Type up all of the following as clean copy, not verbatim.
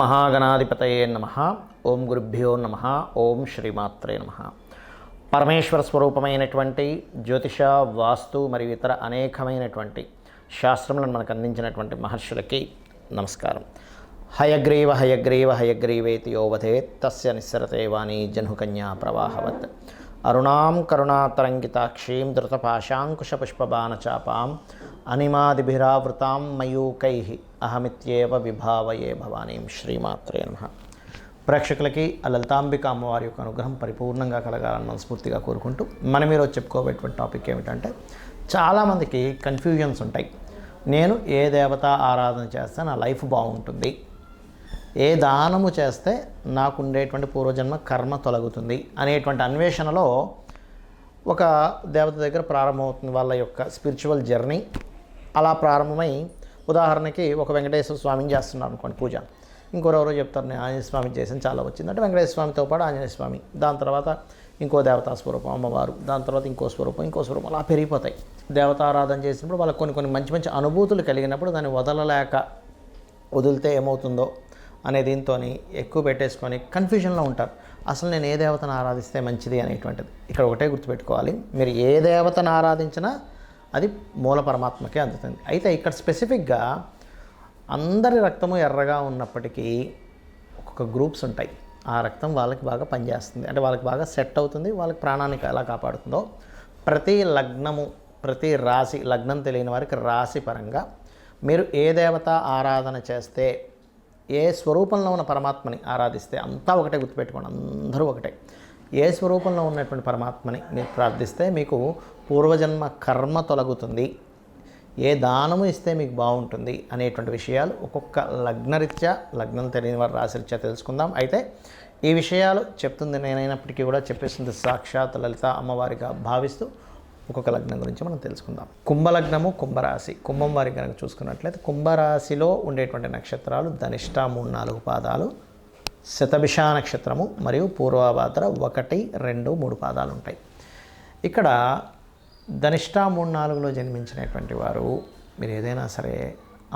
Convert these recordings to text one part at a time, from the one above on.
మహాగణాధిపతయే నమః. ఓం గురుభ్యో నమః. ఓం శ్రీమాత్రే నమః. పరమేశ్వర స్వరూపమైనటువంటి జ్యోతిష, వాస్తు మరియు ఇతర అనేకమైనటువంటి శాస్త్రములను మనకు అందించినటువంటి మహర్షులకి నమస్కారం. హయగ్రీవ హయగ్రీవ హయగ్రీవేతి యోవధేత్ తస్య నిస్సరతే వాణి జహ్నుకన్యా ప్రవాహవత్. అరుణాం కరుణాతరంగితాక్షీం ధృతపాశాంకుశపుష్పబాణచాపాం అనిమాదిభిరావృతాం మయూకైః అహమిత్యేవ విభావయే భవానీం. శ్రీమాత్రే నమః. ప్రేక్షకులకి ఆ లలితాంబిక అమ్మవారి యొక్క అనుగ్రహం పరిపూర్ణంగా కలగాలని మనస్ఫూర్తిగా కోరుకుంటూ మనం ఈరోజు చెప్పుకోబోయేటువంటి టాపిక్ ఏమిటంటే, చాలామందికి కన్ఫ్యూజన్స్ ఉంటాయి. నేను ఏ దేవత ఆరాధన చేస్తే నా లైఫ్ బాగుంటుంది, ఏ దానము చేస్తే నాకు ఉండేటువంటి పూర్వజన్మ కర్మ తొలగుతుంది అనేటువంటి అన్వేషణలో ఒక దేవత దగ్గర ప్రారంభమవుతుంది వాళ్ళ యొక్క స్పిరిచువల్ జర్నీ. అలా ప్రారంభమై, ఉదాహరణకి ఒక వెంకటేశ్వర స్వామిని చేస్తున్నారు అనుకోండి పూజ, ఇంకోరెవరో చెప్తారు నేను ఆంజనేయ స్వామి చేసిన చాలా వచ్చింది అంటే వెంకటేశ్వర స్వామితో పాటు ఆంజనేయ స్వామి, దాని తర్వాత ఇంకో దేవతా స్వరూపం అమ్మవారు, దాని తర్వాత ఇంకో స్వరూపం అలా పెరిగిపోతాయి. దేవతారాధన చేసినప్పుడు వాళ్ళకి కొన్ని మంచి మంచి అనుభూతులు కలిగినప్పుడు దాన్ని వదిలితే ఏమవుతుందో అనే దీంతో ఎక్కువ పెట్టేసుకొని కన్ఫ్యూజన్లో ఉంటారు. అసలు నేను ఏ దేవతను ఆరాధిస్తే మంచిది అనేటువంటిది ఇక్కడ ఒకటే గుర్తుపెట్టుకోవాలి. మీరు ఏ దేవతను ఆరాధించినా అది మూల పరమాత్మకే అందుతుంది. అయితే ఇక్కడ స్పెసిఫిక్గా అందరి రక్తము ఎర్రగా ఉన్నప్పటికీ ఒక్కొక్క గ్రూప్స్ ఉంటాయి. ఆ రక్తం వాళ్ళకి బాగా పనిచేస్తుంది, అంటే వాళ్ళకి బాగా సెట్ అవుతుంది, వాళ్ళకి ప్రాణానికి ఎలా కాపాడుతుందో. ప్రతి లగ్నము, ప్రతి రాశి, లగ్నం తెలియని వారికి రాశి పరంగా మీరు ఏ దేవత ఆరాధన చేస్తే, ఏ స్వరూపంలో ఉన్న పరమాత్మని ఆరాధిస్తే, అంతా ఒకటే గుర్తుపెట్టుకోండి, అందరూ ఒకటే. ఏ స్వరూపంలో ఉన్నటువంటి పరమాత్మని మీరు ప్రార్థిస్తే మీకు పూర్వజన్మ కర్మ తొలగుతుంది, ఏ దానము ఇస్తే మీకు బాగుంటుంది అనేటువంటి విషయాలు ఒక్కొక్క లగ్నరీత్యా, లగ్నం తెలియని వారి రాశిరీత్యా తెలుసుకుందాం. అయితే ఈ విషయాలు చెప్తుంది నేనైనప్పటికీ కూడా చెప్పేస్తుంది సాక్షాత్ లలిత అమ్మవారిగా భావిస్తూ ఒక్కొక్క లగ్నం గురించి మనం తెలుసుకుందాం. కుంభలగ్నము, కుంభరాశి. కుంభం వారికి కనుక చూసుకున్నట్లయితే కుంభరాశిలో ఉండేటువంటి నక్షత్రాలు ధనిష్ట 3-4 పాదాలు, శతభిష నక్షత్రము మరియు పూర్వభాద్ర 1, 2, 3 పాదాలు ఉంటాయి. ఇక్కడ ధనిష్ట 3-4లో జన్మించినటువంటి వారు మీరు ఏదైనా సరే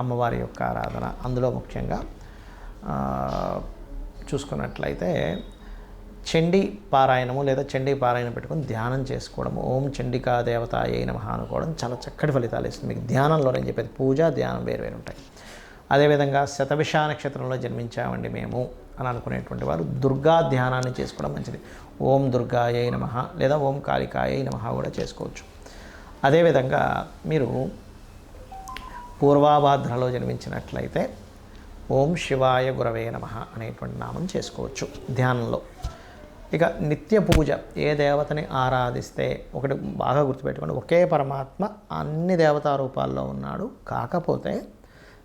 అమ్మవారి యొక్క ఆరాధన, అందులో ముఖ్యంగా చూసుకున్నట్లయితే చండీ పారాయణము లేదా చండీ పారాయణం పెట్టుకొని ధ్యానం చేసుకోవడము, ఓం చండికా దేవతాయై నమః అనుకోవడం చాలా చక్కటి ఫలితాలు ఇస్తుంది. మీకు ధ్యానంలో నేను చెప్పేది పూజ, ధ్యానం వేరు ఉంటాయి. అదేవిధంగా శతభిష నక్షత్రంలో జన్మించామండి మేము అని అనుకునేటువంటి వారు దుర్గా ధ్యానాన్ని చేసుకోవడం మంచిది. ఓం దుర్గాయై నమః లేదా ఓం కాళికాయై నమః కూడా చేసుకోవచ్చు. అదేవిధంగా మీరు పూర్వభాద్రలో జన్మించినట్లయితే ఓం శివాయ గురవే నమః అనేటువంటి నామం చేసుకోవచ్చు ధ్యానంలో. ఇక నిత్య పూజ, ఏ దేవతని ఆరాధిస్తే, ఒకటి బాగా గుర్తుపెట్టుకోండి, ఒకే పరమాత్మ అన్ని దేవతా రూపాల్లో ఉన్నాడు. కాకపోతే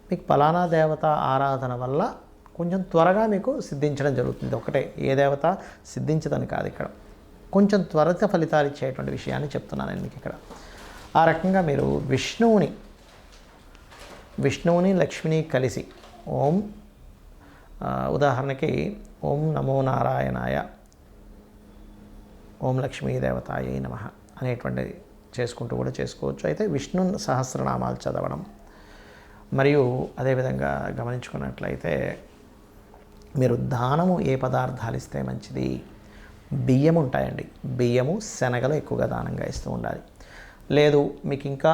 మీకు ఫలానా దేవత ఆరాధన వల్ల కొంచెం త్వరగా మీకు సిద్ధించడం జరుగుతుంది. ఒకటే, ఏ దేవత సిద్ధించదని కాదు, ఇక్కడ కొంచెం త్వరిత ఫలితాలు ఇచ్చేటువంటి విషయాన్ని చెప్తున్నాను నేను మీకు ఇక్కడ. ఆ రకంగా మీరు విష్ణువుని లక్ష్మిని కలిసి ఓం, ఉదాహరణకి ఓం నమో నారాయణాయ, ఓం లక్ష్మీ దేవతాయై నమః అనేటువంటిది చేసుకుంటూ కూడా చేసుకోవచ్చు. అయితే విష్ణు సహస్రనామాలు చదవడం, మరియు అదేవిధంగా గమనించుకున్నట్లయితే మీరు దానము ఏ పదార్థాలు ఇస్తే మంచిది, బియ్యం ఉంటాయండి, బియ్యము శనగలు ఎక్కువగా దానంగా ఇస్తూ ఉండాలి. లేదు మీకు ఇంకా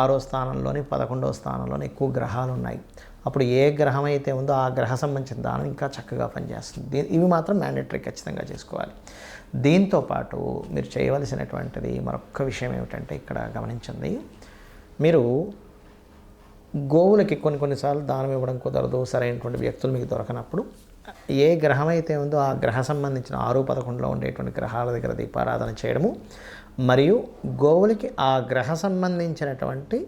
6వ స్థానంలోని 11వ స్థానంలోని ఎక్కువ గ్రహాలు ఉన్నాయి, అప్పుడు ఏ గ్రహం అయితే ఉందో ఆ గ్రహ సంబంధించిన దానం ఇంకా చక్కగా పనిచేస్తుంది. ఇవి మాత్రం మ్యాండేటరీ, ఖచ్చితంగా చేసుకోవాలి. దీంతోపాటు మీరు చేయవలసినటువంటిది మరొక విషయం ఏమిటంటే, ఇక్కడ గమనించండి, మీరు గోవులకి కొన్నిసార్లు దానం ఇవ్వడం కుదరదు, సరైనటువంటి వ్యక్తులు మీకు దొరకనప్పుడు ఏ గ్రహం అయితే ఉందో ఆ గ్రహ సంబంధించిన 6, 11లో ఉండేటువంటి గ్రహాల దగ్గర దీపారాధన చేయడము, మరియు గోవులకి ఆ గ్రహ సంబంధించినటువంటి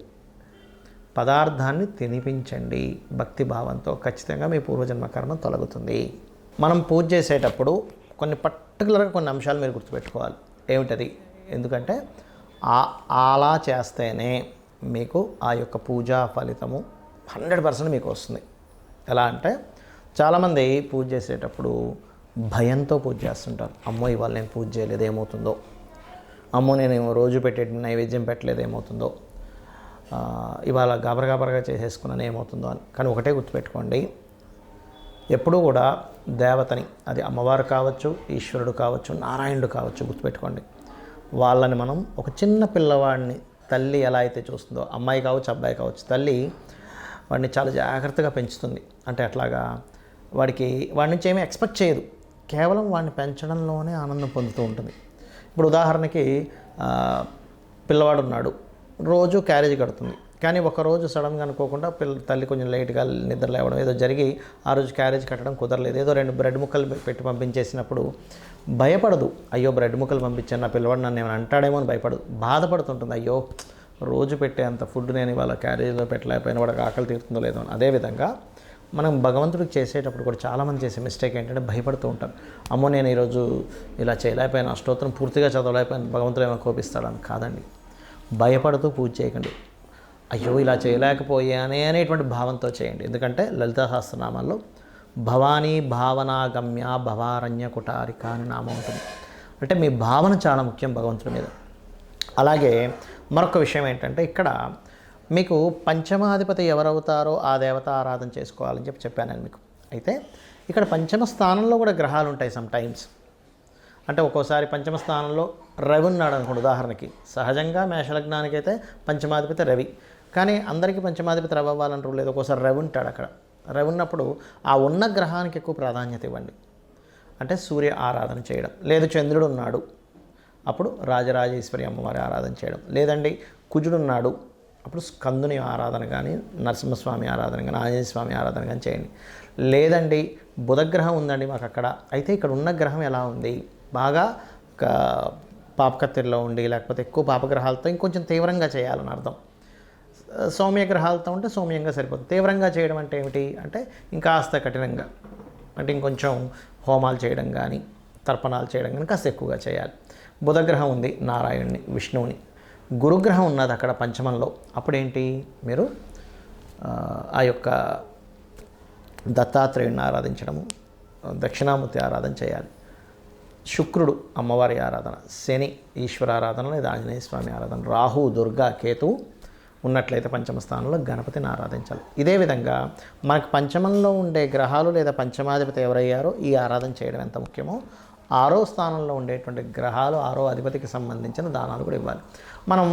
పదార్థాన్ని తినిపించండి భక్తి భావంతో. ఖచ్చితంగా మీ పూర్వజన్మ కర్మ తొలగుతుంది. మనం పూజ చేసేటప్పుడు పర్టికులర్గా కొన్ని అంశాలు మీరు గుర్తుపెట్టుకోవాలి. ఏమిటది? ఎందుకంటే అలా చేస్తేనే మీకు ఆ యొక్క పూజా ఫలితము 100% మీకు వస్తుంది. ఎలా అంటే, చాలామంది పూజ చేసేటప్పుడు భయంతో పూజ చేస్తుంటారు. అమ్మో ఇవాళ నేను పూజ చేయలేదు ఏమవుతుందో, అమ్మో నేను రోజు పెట్టే నైవేద్యం పెట్టలేదు ఏమవుతుందో, ఇవాళ గాబరగా చేసేసుకున్నాను ఏమవుతుందో అని. కానీ ఒకటే గుర్తుపెట్టుకోండి, ఎప్పుడూ కూడా దేవతని, అది అమ్మవారు కావచ్చు, ఈశ్వరుడు కావచ్చు, నారాయణుడు కావచ్చు, గుర్తుపెట్టుకోండి. వాళ్ళని మనం ఒక చిన్న పిల్లవాడిని తల్లి ఎలా అయితే చూస్తుందో, అమ్మాయి కావచ్చు, అబ్బాయి కావచ్చు, తల్లి వాడిని చాలా జాగ్రత్తగా పెంచుతుంది. అంటే అట్లాగా వాడి నుంచి ఏమీ ఎక్స్పెక్ట్ చేయదు, కేవలం వాడిని పెంచడంలోనే ఆనందం పొందుతూ ఉంటుంది. ఇప్పుడు ఉదాహరణకి పిల్లవాడు ఉన్నాడు, రోజు క్యారేజ్ కడుతుంది. కానీ ఒకరోజు సడన్గా అనుకోకుండా తల్లి కొంచెం లేట్గా నిద్ర లేవడం ఏదో జరిగి ఆ రోజు క్యారేజ్ కట్టడం కుదరలేదు, ఏదో 2 బ్రెడ్ ముక్కలు పెట్టి పంపించేసినప్పుడు భయపడదు. అయ్యో బ్రెడ్ ముక్కలు పంపించాను, నా పిల్లవాడు నన్ను ఏమైనా అంటాడేమో అని భయపడదు, బాధపడుతుంటుంది. అయ్యో రోజు పెట్టే అంత ఫుడ్ నేను ఇవాళ క్యారేజ్లో పెట్టలేకపోయినా వాడికి ఆకలి తీరుతుందో లేదో అని. అదేవిధంగా మనం భగవంతుడికి చేసేటప్పుడు కూడా చాలామంది చేసే మిస్టేక్ ఏంటంటే భయపడుతూ ఉంటారు. అమ్మో నేను ఈరోజు ఇలా చేయలేకపోయాను, అష్టోత్తరం పూర్తిగా చదవలేకపోయాను, భగవంతుడు ఏమైనా కోపిస్తాడని. కాదండి, భయపడుతూ పూజ చేయకండి. అయ్యో ఇలా చేయలేకపోయానే అనేటువంటి భావంతో చేయండి. ఎందుకంటే లలితా సహస్రనామాల్లో భవానీ భావనాగమ్య భవారణ్య కుటారిక అని నామం ఉంటుంది. అంటే మీ భావన చాలా ముఖ్యం భగవంతుడి మీద. అలాగే మరొక విషయం ఏంటంటే ఇక్కడ మీకు పంచమాధిపతి ఎవరవుతారో ఆ దేవత ఆరాధన చేసుకోవాలని చెప్పాను నేను మీకు. అయితే ఇక్కడ పంచమ స్థానంలో కూడా గ్రహాలు ఉంటాయి సమ్ టైమ్స్. అంటే ఒక్కోసారి పంచమ స్థానంలో రవి ఉన్నాడు అనుకోండి. ఉదాహరణకి సహజంగా మేషలగ్నానికి అయితే పంచమాధిపతి రవి, కానీ అందరికీ పంచమాధిపతి రవి అవ్వాలని రూల్ లేదు. ఒక్కోసారి రవి ఉంటాడు అక్కడ. రవి ఉన్నప్పుడు ఆ ఉన్న గ్రహానికి ఎక్కువ ప్రాధాన్యత ఇవ్వండి. అంటే సూర్య ఆరాధన చేయడం, లేదు చంద్రుడు ఉన్నాడు అప్పుడు రాజరాజేశ్వరి అమ్మవారి ఆరాధన చేయడం, లేదండి కుజుడు ఉన్నాడు అప్పుడు స్కందుని ఆరాధన కానీ, నరసింహస్వామి ఆరాధన కానీ, ఆంజనేయ స్వామి ఆరాధన కానీ చేయండి. లేదండి బుధగ్రహం ఉందండి మాకు అక్కడ, అయితే ఇక్కడ ఉన్న గ్రహం ఎలా ఉంది, బాగా పాపకత్తిరిలో ఉండి లేకపోతే ఎక్కువ పాపగ్రహాలతో ఇంకొంచెం తీవ్రంగా చేయాలని అర్థం. సౌమ్య గ్రహాలతో ఉంటే సౌమ్యంగా సరిపోతుంది. తీవ్రంగా చేయడం అంటే ఏమిటి అంటే ఇంకాస్త కఠినంగా, అంటే ఇంకొంచెం హోమాలు చేయడం కానీ తర్పణాలు చేయడం కానీ కాస్త ఎక్కువగా చేయాలి. బుధగ్రహం ఉంది నారాయణుని, విష్ణువుని. గురుగ్రహం ఉన్నది అక్కడ పంచమంలో, అప్పుడేంటి మీరు ఆ యొక్క దత్తాత్రేయుడిని ఆరాధించడము, దక్షిణామూర్తి ఆరాధన చేయాలి. శుక్రుడు అమ్మవారి ఆరాధన, శని ఈశ్వర ఆరాధన లేదా ఆంజనేయ స్వామి ఆరాధన, రాహు దుర్గా కేతువు ఉన్నట్లయితే పంచమ స్థానంలో గణపతిని ఆరాధించాలి. ఇదే విధంగా మనకు పంచమంలో ఉండే గ్రహాలు లేదా పంచమాధిపతి ఎవరయ్యారో ఈ ఆరాధన చేయడం ఎంత ముఖ్యమో, 6వ స్థానంలో ఉండేటువంటి గ్రహాలు 6వ అధిపతికి సంబంధించిన దానాలు కూడా ఇవ్వాలి. మనం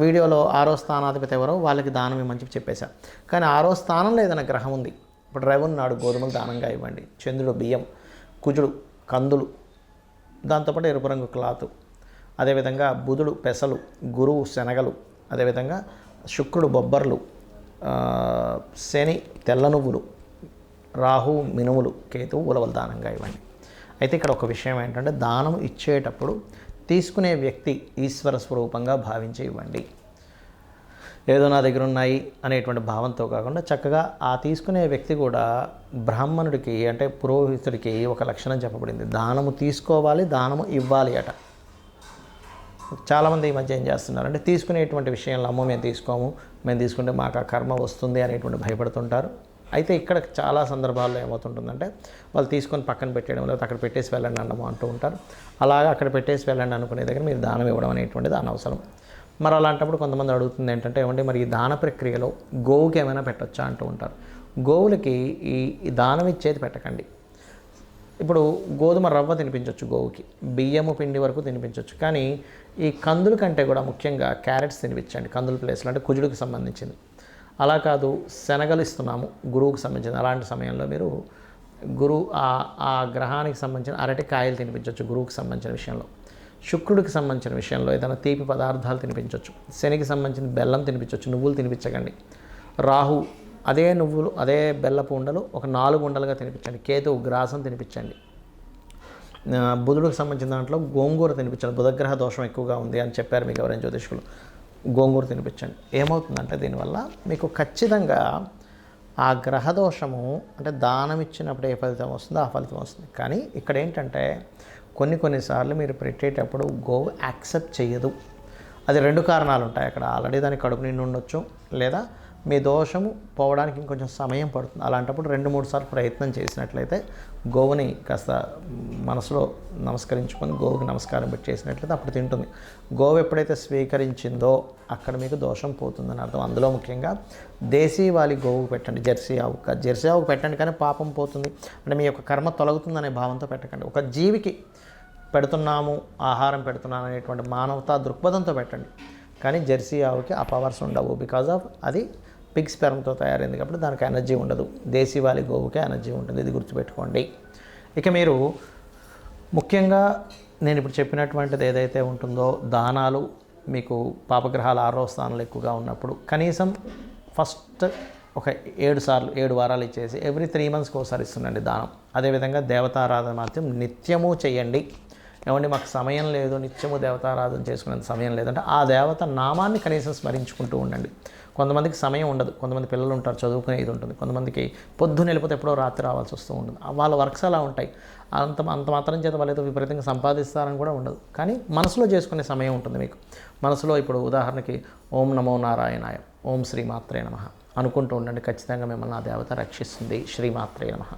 వీడియోలో 6వ స్థానాధిపతి ఎవరో వాళ్ళకి దానం ఇవ్వమని చెప్పేశాం. కానీ 6వ స్థానంలో ఏదైనా గ్రహం ఉంది, ఇప్పుడు రవి ఉన్నాడు, గోధుమలు దానంగా ఇవ్వండి. చంద్రుడు బియ్యం, కుజుడు కందులు, దాంతోపాటు ఎరుపు రంగు క్లాతు, అదేవిధంగా బుధుడు పెసలు, గురువు శనగలు, అదేవిధంగా శుక్రుడు బొబ్బర్లు, శని తెల్ల నువ్వులు, రాహు మినుములు, కేతువు ఉలవలు దానంగా ఇవ్వండి. అయితే ఇక్కడ ఒక విషయం ఏంటంటే దానం ఇచ్చేటప్పుడు తీసుకునే వ్యక్తి ఈశ్వర స్వరూపంగా భావించి ఇవ్వండి. ఏదో నా దగ్గర ఉన్నాయి అనేటువంటి భావంతో కాకుండా చక్కగా ఆ తీసుకునే వ్యక్తి కూడా బ్రాహ్మణుడికి అంటే పురోహితుడికి ఒక లక్షణం చెప్పబడింది, దానము తీసుకోవాలి, దానము ఇవ్వాలి అట. చాలామంది ఈ మధ్య ఏం చేస్తున్నారంటే తీసుకునేటువంటి విషయంలో అమ్మో మేము తీసుకోము, మేము తీసుకుంటే మాకు ఆ కర్మ వస్తుంది అనేటువంటి భయపడుతుంటారు. అయితే ఇక్కడ చాలా సందర్భాల్లో ఏమవుతుంటుందంటే వాళ్ళు తీసుకొని పక్కన పెట్టేయడం, లేకపోతే అక్కడ పెట్టేసి వెళ్ళండి అన్నమో అంటూ ఉంటారు. అలాగా అక్కడ పెట్టేసి వెళ్ళండి అనుకునే దగ్గర మీరు దానం ఇవ్వడం అనేటువంటిది అనవసరం. మరి అలాంటప్పుడు కొంతమంది అడుగుతుంది ఏంటంటే ఏమంటే మరి ఈ దాన ప్రక్రియలో గోవుకి ఏమైనా పెట్టొచ్చా అంటూ ఉంటారు. గోవులకి ఈ దానం ఇచ్చేది పెట్టకండి. ఇప్పుడు గోధుమ రవ్వ తినిపించవచ్చు గోవుకి, బియ్యము పిండి వరకు తినిపించవచ్చు, కానీ ఈ కందుల కంటే కూడా ముఖ్యంగా క్యారెట్స్ తినిపించండి కందుల ప్లేస్లో, అంటే కుజుడికి సంబంధించింది. అలా కాదు శనగలు ఇస్తున్నాము గురువుకి సంబంధించింది, అలాంటి సమయంలో మీరు ఆ గ్రహానికి సంబంధించిన అరటికాయలు తినిపించవచ్చు గురువుకి సంబంధించిన విషయంలో. శుక్రుడికి సంబంధించిన విషయంలో ఏదైనా తీపి పదార్థాలు తినిపించవచ్చు. శనికి సంబంధించిన బెల్లం తినిపించవచ్చు, నువ్వులు తినిపించకండి. రాహు అదే నువ్వులు అదే బెల్లపు ఉండలు ఒక 4 ఉండలుగా తినిపించండి. కేతువు గ్రాసం తినిపించండి. బుధుడికి సంబంధించిన దాంట్లో గోంగూర తినిపించండి. బుధగ్రహ దోషం ఎక్కువగా ఉంది అని చెప్పారు మీకు ఎవరైనా జ్యోతిష్కులు, గోంగూర తినిపించండి. ఏమవుతుందంటే దీనివల్ల మీకు ఖచ్చితంగా ఆ గ్రహదోషము అంటే దానం ఇచ్చినప్పుడు ఏ ఫలితం వస్తుందో ఆ ఫలితం వస్తుంది. కానీ ఇక్కడ ఏంటంటే కొన్నిసార్లు మీరు పెట్టేటప్పుడు గోవు యాక్సెప్ట్ చేయదు. అది 2 కారణాలు ఉంటాయి అక్కడ. ఆల్రెడీ దానికి కడుపు నిండి ఉండొచ్చు, లేదా మీ దోషము పోవడానికి ఇంకొంచెం సమయం పడుతుంది. అలాంటప్పుడు 2-3 సార్లు ప్రయత్నం చేసినట్లయితే గోవుని కాస్త మనసులో నమస్కరించుకొని గోవుకి నమస్కారం పెట్టి చేసినట్లయితే అప్పుడు తింటుంది. గోవు ఎప్పుడైతే స్వీకరించిందో అక్కడ మీకు దోషం పోతుందని అర్థం. అందులో ముఖ్యంగా దేశీవాలి గోవుకు పెట్టండి, జెర్సీ ఆవుకు పెట్టండి, కానీ పాపం పోతుంది అంటే మీ యొక్క కర్మ తొలగుతుందనే భావంతో పెట్టకండి. ఒక జీవికి పెడుతున్నాము, ఆహారం పెడుతున్నాను అనేటువంటి మానవతా దృక్పథంతో పెట్టండి. కానీ జెర్సీ ఆవుకి ఆ పవర్స్ ఉండవు. బికాజ్ ఆఫ్ అది పిగ్ స్పెర్మ్తో తయారైంది కాబట్టి దానికి ఎనర్జీ ఉండదు. దేశీవాలి గోవుకే ఎనర్జీ ఉంటుంది, ఇది గుర్తుపెట్టుకోండి. ఇక మీరు ముఖ్యంగా నేను ఇప్పుడు చెప్పినటువంటిది ఏదైతే ఉంటుందో దానాలు, మీకు పాపగ్రహాలు 6వ స్థానంలో ఎక్కువగా ఉన్నప్పుడు కనీసం ఫస్ట్ ఒక 7 వారాలు ఇచ్చేసి ఎవ్రీ 3 మంత్స్కి ఒకసారి ఇస్తుండండి దానం. అదేవిధంగా దేవతారాధన మాత్రం నిత్యము చేయండి. ఏమండి మాకు సమయం లేదు, నిత్యము దేవతారాధన చేసుకునేంత సమయం లేదంటే ఆ దేవత నామాన్ని కనీసం స్మరించుకుంటూ ఉండండి. కొంతమందికి సమయం ఉండదు, కొంతమంది పిల్లలు ఉంటారు, చదువుకునేది ఉంటుంది, కొంతమందికి పొద్దున్న వెళ్ళిపోతే ఎప్పుడో రాత్రి రావాల్సి వస్తూ ఉంటుంది. వాళ్ళ వర్క్స్ అలా ఉంటాయి. అంత మాత్రం చేత వాళ్ళు ఏదో విపరీతంగా సంపాదిస్తారని కూడా ఉండదు. కానీ మనసులో చేసుకునే సమయం ఉంటుంది మీకు. మనసులో ఇప్పుడు ఉదాహరణకి ఓం నమో నారాయణాయ, ఓం శ్రీమాత్రే నమః అనుకుంటూ ఉండండి. ఖచ్చితంగా మిమ్మల్ని ఆ దేవత రక్షిస్తుంది. శ్రీమాత్రే నమః.